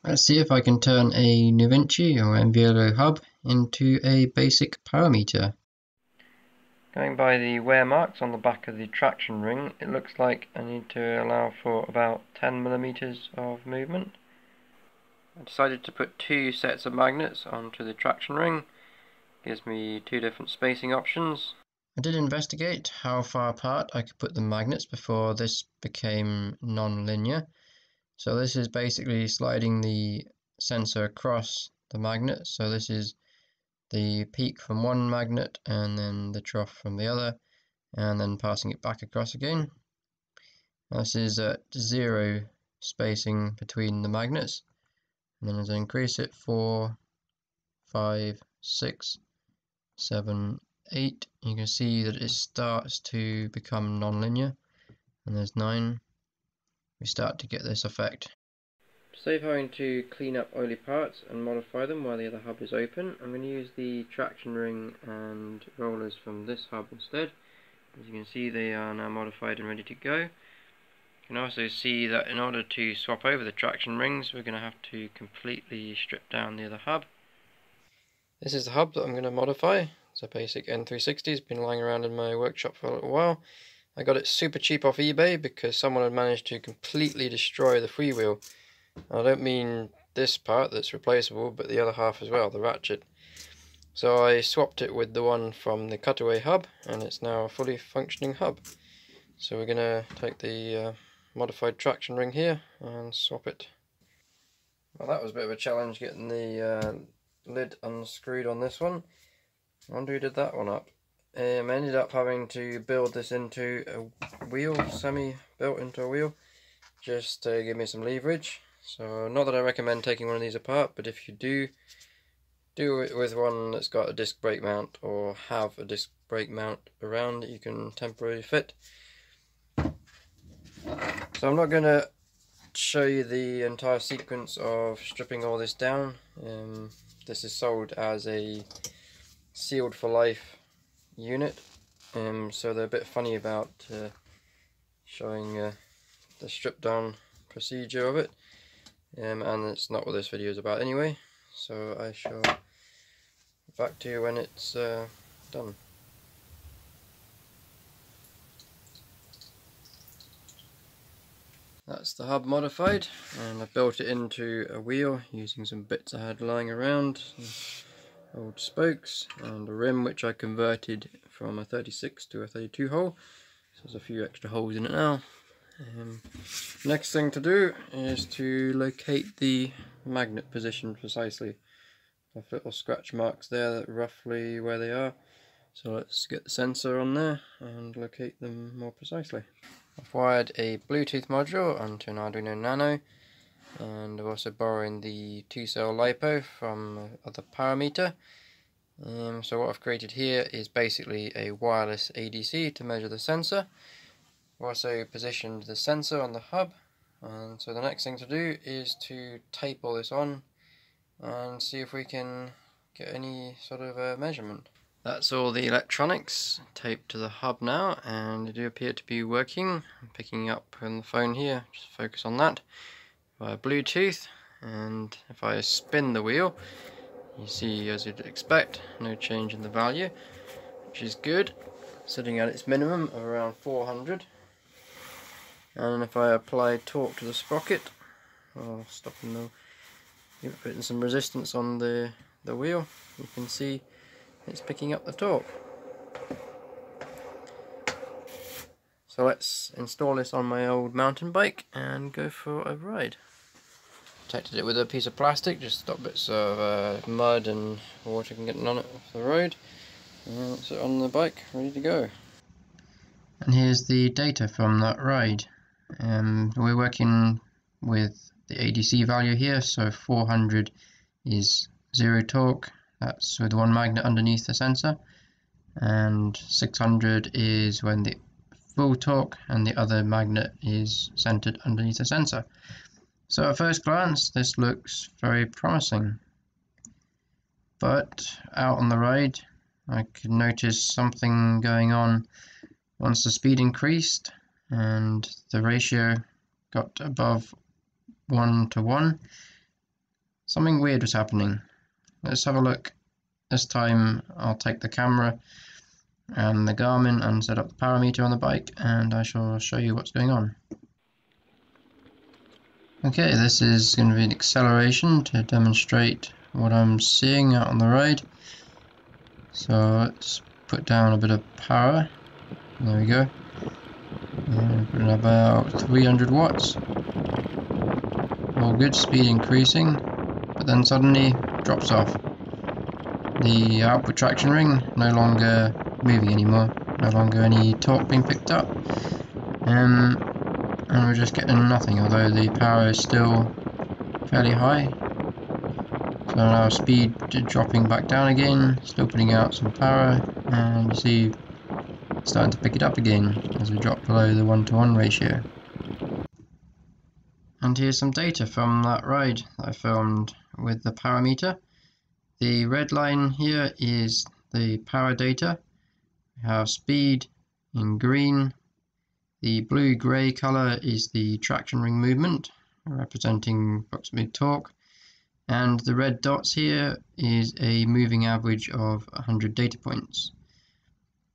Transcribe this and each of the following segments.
Let's see if I can turn a NuVinci or enviolo hub into a basic power meter. Going by the wear marks on the back of the traction ring, it looks like I need to allow for about 10mm of movement. I decided to put two sets of magnets onto the traction ring. Gives me two different spacing options. I did investigate how far apart I could put the magnets before this became non-linear. So this is basically sliding the sensor across the magnet. So this is the peak from one magnet and then the trough from the other, and then passing it back across again. This is at 0 spacing between the magnets. And then as I increase it, 4, 5, 6, 7, 8, you can see that it starts to become non-linear, and there's 9. We start to get this effect. To save having to clean up oily parts and modify them while the other hub is open, I'm going to use the traction ring and rollers from this hub instead. As you can see, they are now modified and ready to go. You can also see that in order to swap over the traction rings, we're going to have to completely strip down the other hub. This is the hub that I'm going to modify. It's a basic N360, it's been lying around in my workshop for a little while. I got it super cheap off eBay because someone had managed to completely destroy the freewheel. I don't mean this part that's replaceable, but the other half as well, the ratchet. So I swapped it with the one from the cutaway hub, and it's now a fully functioning hub. So we're going to take the modified traction ring here and swap it. Well, that was a bit of a challenge getting the lid unscrewed on this one. I wonder who did that one up. I ended up having to build this into a wheel, semi-built into a wheel, just to give me some leverage. So not that I recommend taking one of these apart, but if you do it with one that's got a disc brake mount or have a disc brake mount around that you can temporarily fit. So I'm not going to show you the entire sequence of stripping all this down. This is sold as a sealed for life unit, so they're a bit funny about showing the strip down procedure of it, and it's not what this video is about anyway, so I shall get back to you when it's done. That's the hub modified, and I built it into a wheel using some bits I had lying around, some old spokes and a rim which I converted from a 36 to a 32 hole, so there's a few extra holes in it now. Next thing to do is to locate the magnet position precisely. I have little scratch marks there that roughly where they are, so let's get the sensor on there and locate them more precisely. I've wired a Bluetooth module onto an Arduino Nano, and I'm also borrowing the 2-cell LiPo from other power meter. So what I've created here is basically a wireless ADC to measure the sensor. I've also positioned the sensor on the hub, and so the next thing to do is to tape all this on and see if we can get any sort of a measurement. That's all the electronics taped to the hub now, and they do appear to be working. I'm picking up on the phone here, just focus on that, via Bluetooth, and if I spin the wheel, you see, as you'd expect, no change in the value, which is good, sitting at its minimum of around 400. And if I apply torque to the sprocket, I'll stop and putting some resistance on the wheel, you can see it's picking up the torque. So let's install this on my old mountain bike and go for a ride. Protected it with a piece of plastic just to stop bits of mud and water can get on it off the road. And that's it on the bike, ready to go. And here's the data from that ride. We're working with the ADC value here, so 400 is 0 torque, that's with one magnet underneath the sensor, and 600 is when the full torque and the other magnet is centered underneath the sensor. So at first glance this looks very promising, but out on the ride I could notice something going on once the speed increased and the ratio got above 1 to 1. something weird was happening. Let's have a look. This time I'll take the camera and the Garmin and set up the power meter on the bike, and I shall show you what's going on. Okay, this is going to be an acceleration to demonstrate what I'm seeing out on the ride. So let's put down a bit of power. There we go. And put in about 300 watts. All good, speed increasing, but then suddenly drops off. The output traction ring no longer moving anymore, no longer any torque being picked up. And we're just getting nothing, although the power is still fairly high. So now speed dropping back down again, still putting out some power, and you see it's starting to pick it up again as we drop below the 1-to-1 ratio. And here's some data from that ride that I filmed with the power meter. The red line here is the power data. We have speed in green. The blue-grey colour is the traction ring movement, representing approximately torque. And the red dots here is a moving average of 100 data points.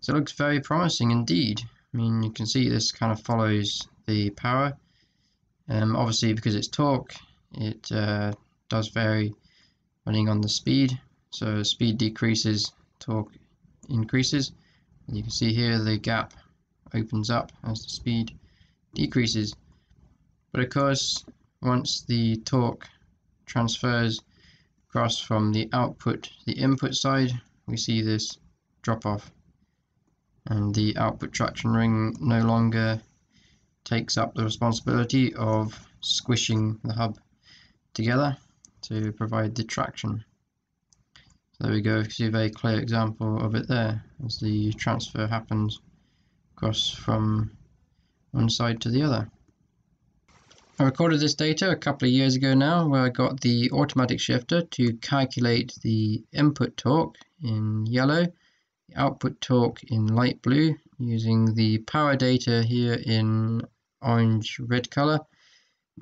So it looks very promising indeed. I mean, you can see this kind of follows the power. Obviously, because it's torque, it does vary depending on the speed. So speed decreases, torque increases. And you can see here the gap opens up as the speed decreases. But of course, once the torque transfers across from the output to the input side, we see this drop off, and the output traction ring no longer takes up the responsibility of squishing the hub together to provide the traction. So there we go, you can see a very clear example of it there as the transfer happens across from one side to the other. I recorded this data a couple of years ago now, where I got the automatic shifter to calculate the input torque in yellow, the output torque in light blue, using the power data here in orange-red color,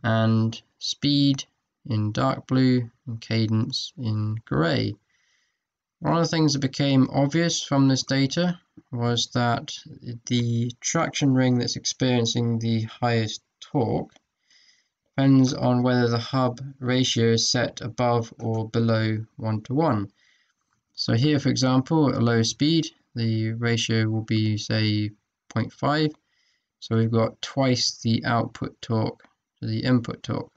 and speed in dark blue and cadence in gray. One of the things that became obvious from this data was that the traction ring that's experiencing the highest torque depends on whether the hub ratio is set above or below 1-to-1. So here, for example, at low speed, the ratio will be, say, 0.5. So we've got twice the output torque to the input torque.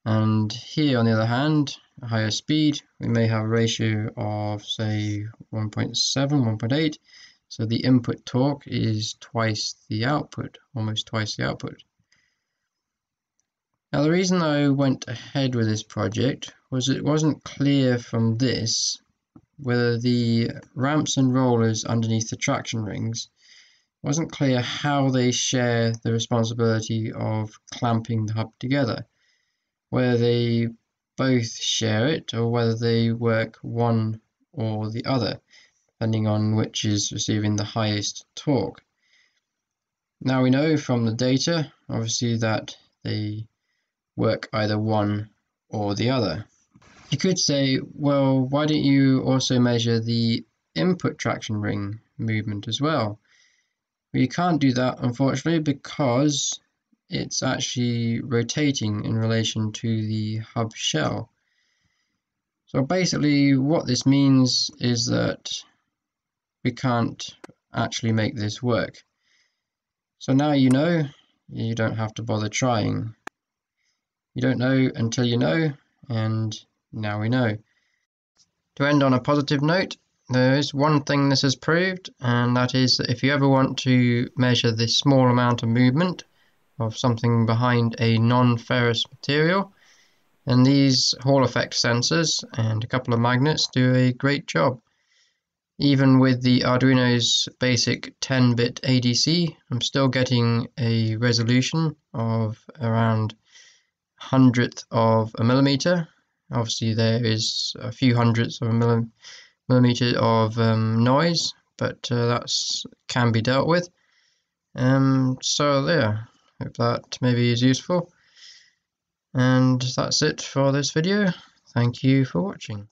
And here, on the other hand, at higher speed, we may have a ratio of, say, 1.7, 1.8. So the input torque is twice the output, almost twice the output. Now, the reason I went ahead with this project was it wasn't clear from this whether the ramps and rollers underneath the traction rings, wasn't clear how they share the responsibility of clamping the hub together, whether they both share it or whether they work one or the other, depending on which is receiving the highest torque. Now we know from the data, obviously, that they work either one or the other. You could say, well, why don't you also measure the input traction ring movement as well? Well, you can't do that, unfortunately, because it's actually rotating in relation to the hub shell. So basically what this means is that we can't actually make this work. So now you know, you don't have to bother trying. You don't know until you know, and now we know. To end on a positive note, there is one thing this has proved, and that is that if you ever want to measure the small amount of movement of something behind a non-ferrous material, then these Hall effect sensors and a couple of magnets do a great job. Even with the Arduino's basic 10-bit ADC, I'm still getting a resolution of around 100th of a millimeter. Obviously there is a few hundredths of a millimeter of noise, but that can be dealt with. So there, hope that maybe is useful. And that's it for this video. Thank you for watching.